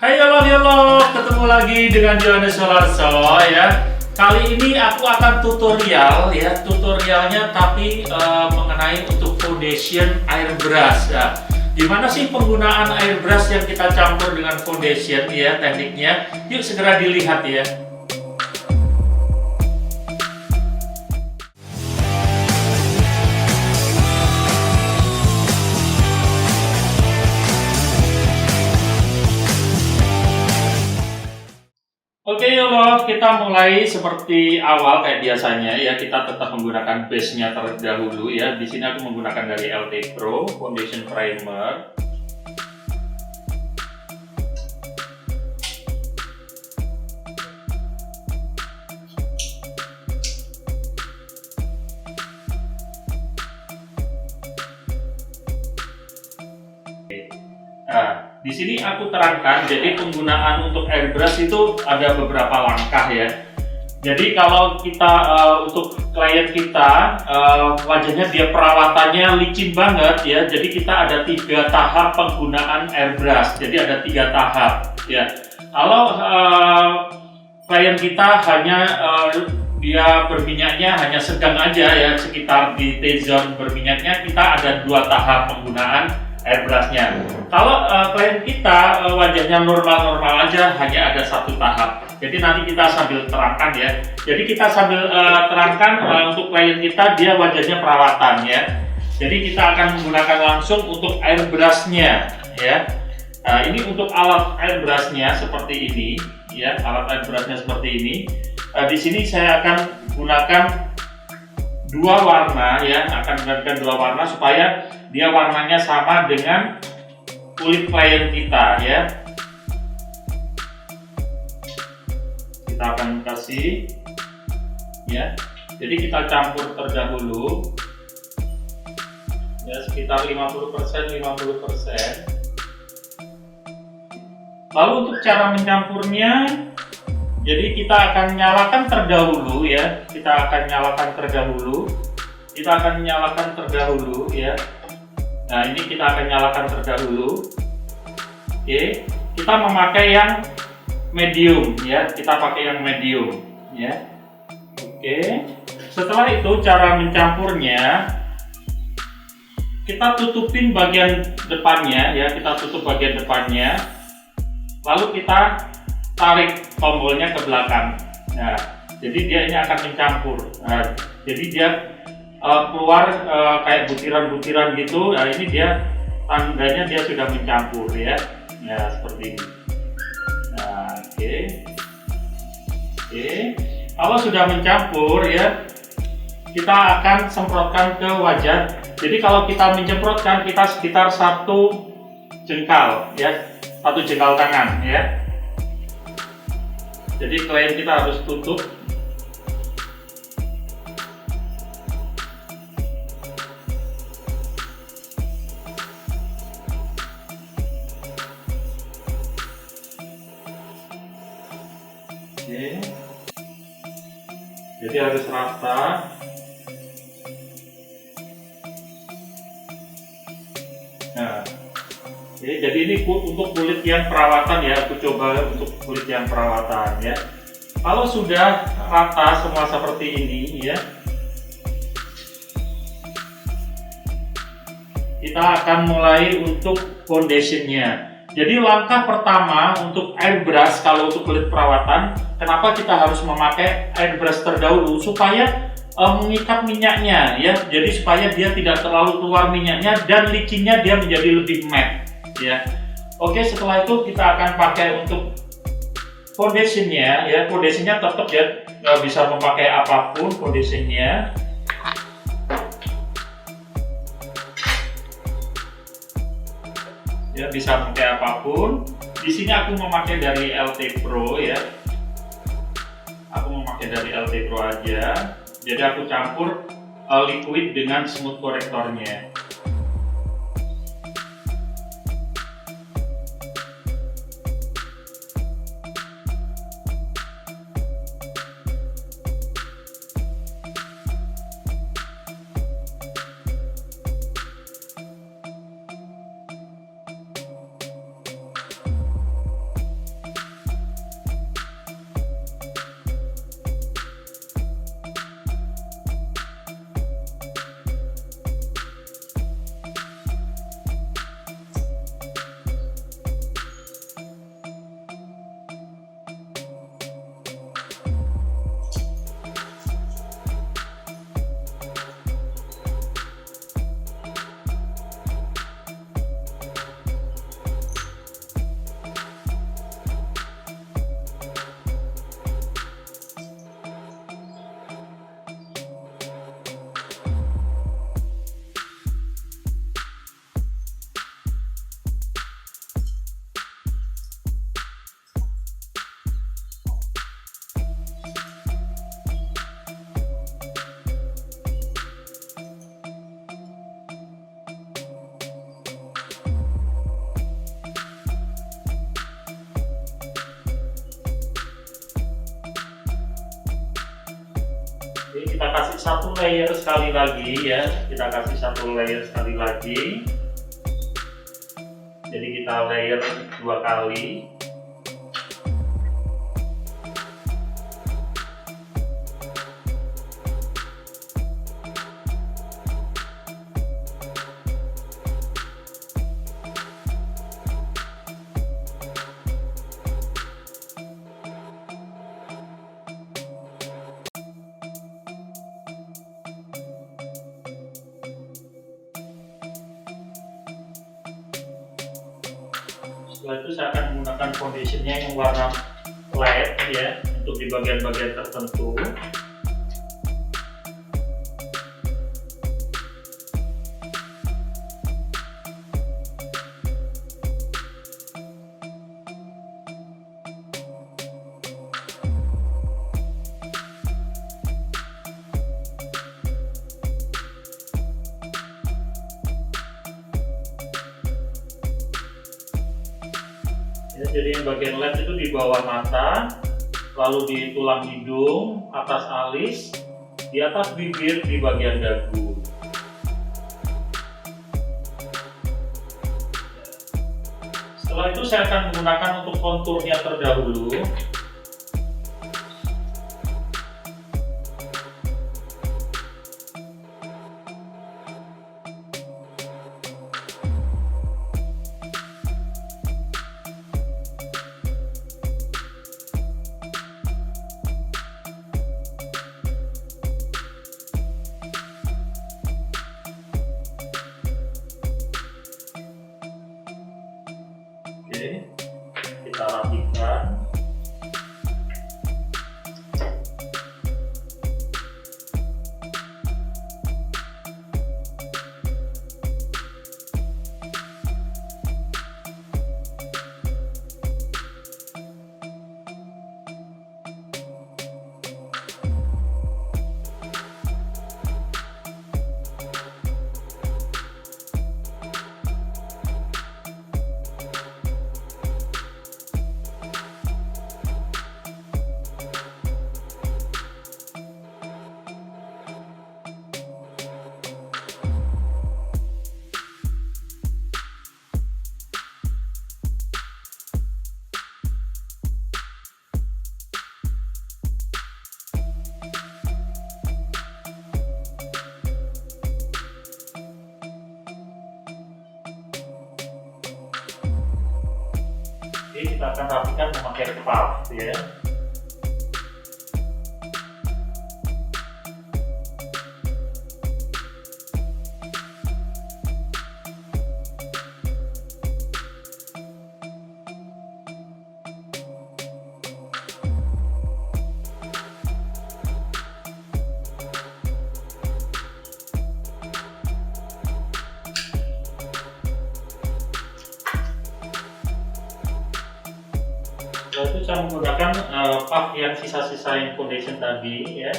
Hai halo, ketemu lagi dengan Johannes Solarso ya. Kali ini aku akan tutorial ya, tutorialnya tapi mengenai untuk foundation airbrush ya. Gimana sih penggunaan airbrush yang kita campur dengan foundation ya, tekniknya? Yuk segera dilihat ya. Oke loh, kita mulai seperti awal kayak biasanya ya. Kita tetap menggunakan base-nya terlebih dahulu ya. Di sini aku menggunakan dari LT Pro Foundation Primer. Nah, di sini aku terangkan, jadi penggunaan untuk airbrush itu ada beberapa langkah ya. Jadi kalau kita untuk klien kita wajahnya dia perawatannya licin banget ya. Jadi kita ada 3 tahap penggunaan airbrush. Jadi ada 3 tahap ya. Kalau klien kita hanya dia berminyaknya hanya sedang aja ya, sekitar di T-zone berminyaknya, kita ada 2 tahap penggunaan airbrushnya. Kalau klien kita wajahnya normal-normal aja, hanya ada 1 tahap. Jadi nanti kita sambil terangkan ya. Jadi kita sambil terangkan untuk klien kita, dia wajahnya perawatan ya. Jadi kita akan menggunakan langsung untuk airbrushnya ya. Nah, ini untuk alat airbrushnya seperti ini ya. Alat airbrushnya seperti ini. Di sini saya akan gunakan 2 warna ya. Akan gunakan 2 warna supaya dia warnanya sama dengan kulit klien kita ya. Kita akan kasih ya. Jadi kita campur terdahulu ya, sekitar 50% 50%. Lalu untuk cara mencampurnya, jadi kita akan nyalakan terdahulu ya. Kita akan nyalakan terdahulu ya. Nah, ini kita akan nyalakan terdahulu. Oke, kita memakai yang medium ya. Kita pakai yang medium ya. Oke. Setelah itu cara mencampurnya, kita tutupin bagian depannya ya. Kita tutup bagian depannya. Lalu kita tarik tombolnya ke belakang. Nah, jadi dia ini akan mencampur. Nah, jadi dia keluar kayak butiran-butiran gitu. Nah, ini dia tandanya dia sudah mencampur ya. Nah, seperti ini. Nah, oke. Kalau sudah mencampur ya, kita akan semprotkan ke wajah. Jadi kalau kita menyemprotkan, kita sekitar 1 jengkal ya, 1 jengkal tangan ya. Jadi klien kita harus tutup. Oke. Jadi harus rata. Nah, jadi ini untuk kulit yang perawatan ya. Aku coba untuk kulit yang perawatan ya. Kalau sudah rata semua seperti ini ya, kita akan mulai untuk foundationnya. Jadi langkah pertama untuk airbrush, kalau untuk kulit perawatan, kenapa kita harus memakai airbrush terdahulu? Supaya mengikat minyaknya ya. Jadi supaya dia tidak terlalu keluar minyaknya dan licinnya dia menjadi lebih matte ya. Oke, setelah itu kita akan pakai untuk foundationnya ya. Foundationnya tetap ya, nggak bisa memakai apapun foundationnya. Ya, bisa pakai apapun. Di sini aku memakai dari LT Pro ya. Aku memakai dari LT Pro aja. Jadi aku campur liquid dengan smooth correctornya. Jadi kita kasih satu layer sekali lagi ya, kita kasih satu layer sekali lagi. Jadi kita layer 2 kali. Setelah itu saya akan menggunakan foundationnya yang warna light ya, untuk di bagian-bagian tertentu. Ya, jadi yang bagian led itu di bawah mata, lalu di tulang hidung, atas alis, di atas bibir, di bagian dagu. Setelah itu saya akan menggunakan untuk konturnya terdahulu. Oke, kita rapikan. Oke, kita akan rapikan memakai puff ya. Setelah itu saya menggunakan puff yang sisa-sisa yang foundation tadi ya.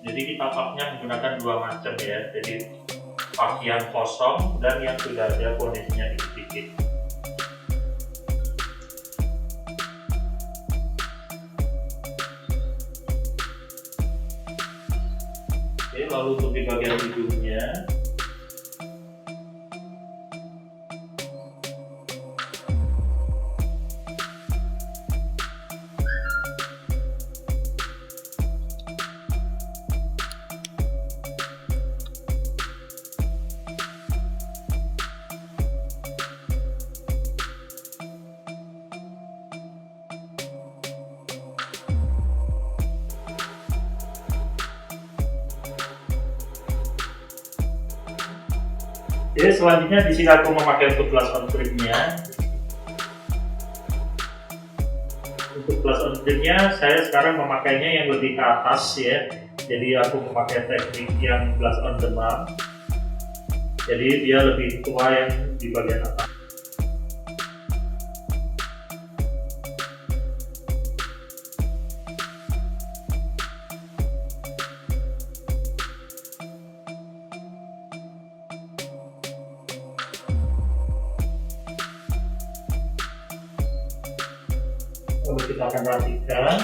Jadi kita puffnya menggunakan dua macam ya. Jadi puff yang kosong dan yang sudah ada foundationnya dikit-dikit. Oke, lalu untuk di bagian hidungnya. Jadi selanjutnya di sini aku memakai untuk blush on creamnya. Untuk blush on creamnya saya sekarang memakainya yang lebih ke atas ya. Jadi aku memakai teknik yang blush on demam. Jadi dia lebih tua yang di bagian atas. Lalu kita akan rapikan.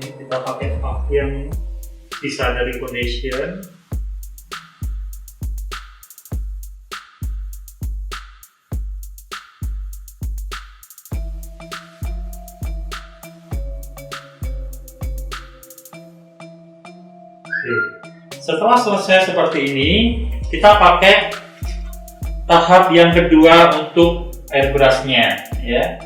Kita pakai pump yang sisa dari foundation. Oke. Setelah selesai seperti ini, kita pakai tahap yang kedua untuk airbrushnya, ya.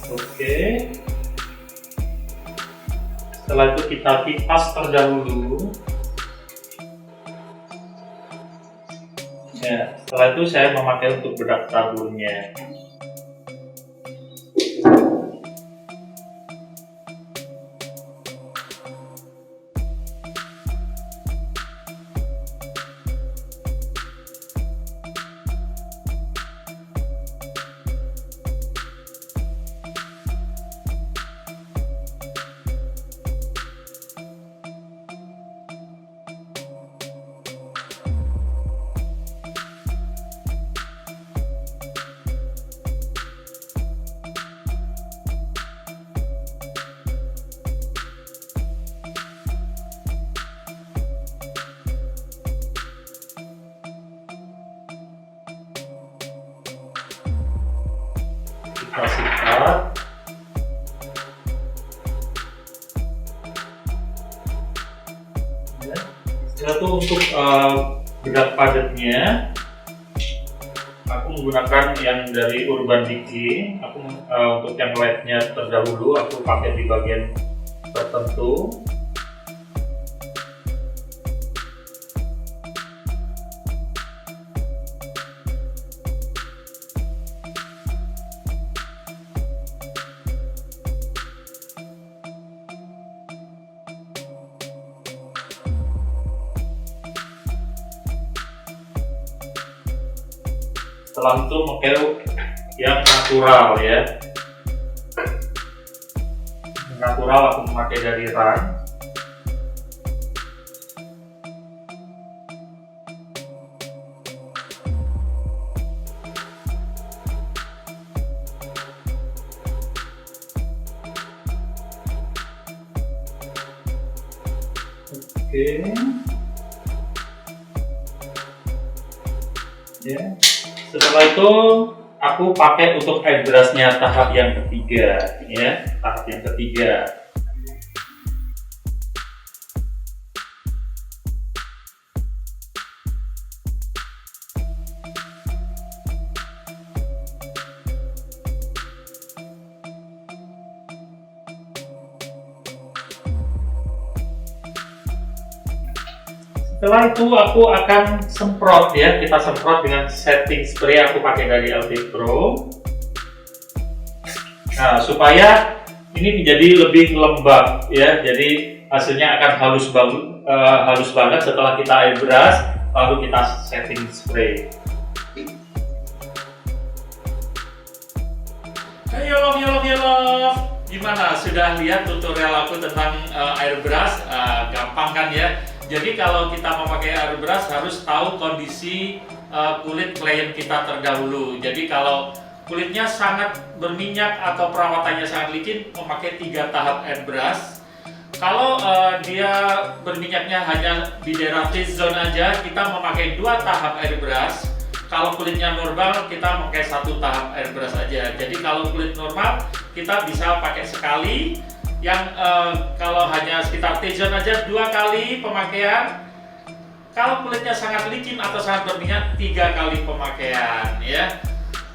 Oke. Setelah itu kita kipas terdahulu. Ya, setelah itu saya memakai untuk bedak taburnya. Kita sikat. Ya. Setelah itu untuk bedak padatnya, aku menggunakan yang dari Urban Decay. Aku untuk yang lightnya terdahulu aku pakai di bagian tertentu. Setelah itu memakai yang natural, ya. Natural aku memakai dari Run. Oke. Ya. Setelah itu aku pakai untuk airbrushnya tahap yang ketiga, ya, tahap yang ketiga. Setelah itu aku akan semprot, ya, kita semprot dengan setting spray aku pakai dari LT Pro. Nah, supaya ini menjadi lebih lembab, ya, jadi hasilnya akan halus banget setelah kita airbrush, lalu kita setting spray. Hey, yolong. Gimana? Sudah lihat tutorial aku tentang airbrush? Gampang kan, ya? Jadi kalau kita memakai airbrush harus tahu kondisi kulit klien kita terdahulu. Jadi kalau kulitnya sangat berminyak atau perawatannya sangat licin, memakai 3 tahap airbrush. Kalau dia berminyaknya hanya di daerah T-zone aja, kita memakai 2 tahap airbrush. Kalau kulitnya normal, kita memakai 1 tahap airbrush aja. Jadi kalau kulit normal, kita bisa pakai sekali. Yang kalau hanya sekitar T-zone aja 2 kali pemakaian. kalau kulitnya sangat licin atau sangat berminyak 3 kali pemakaian ya.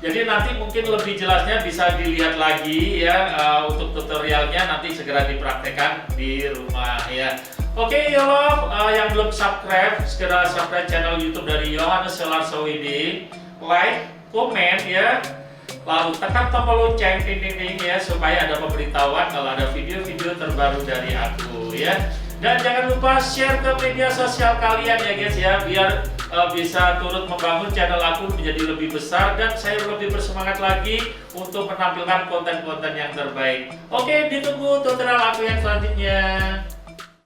Jadi nanti mungkin lebih jelasnya bisa dilihat lagi ya, untuk tutorialnya nanti segera dipraktekkan di rumah ya. Oke ya love, yang belum subscribe segera subscribe channel YouTube dari Yohanes Selarsawidi, like, komen ya, lalu tekan tombol lonceng ding ding ding ya supaya ada pemberitahuan kalau ada video-video terbaru dari aku ya. Dan jangan lupa share ke media sosial kalian ya guys ya, biar bisa turut membangun channel aku menjadi lebih besar dan saya lebih bersemangat lagi untuk menampilkan konten-konten yang terbaik. Oke, ditunggu tutorial aku yang selanjutnya.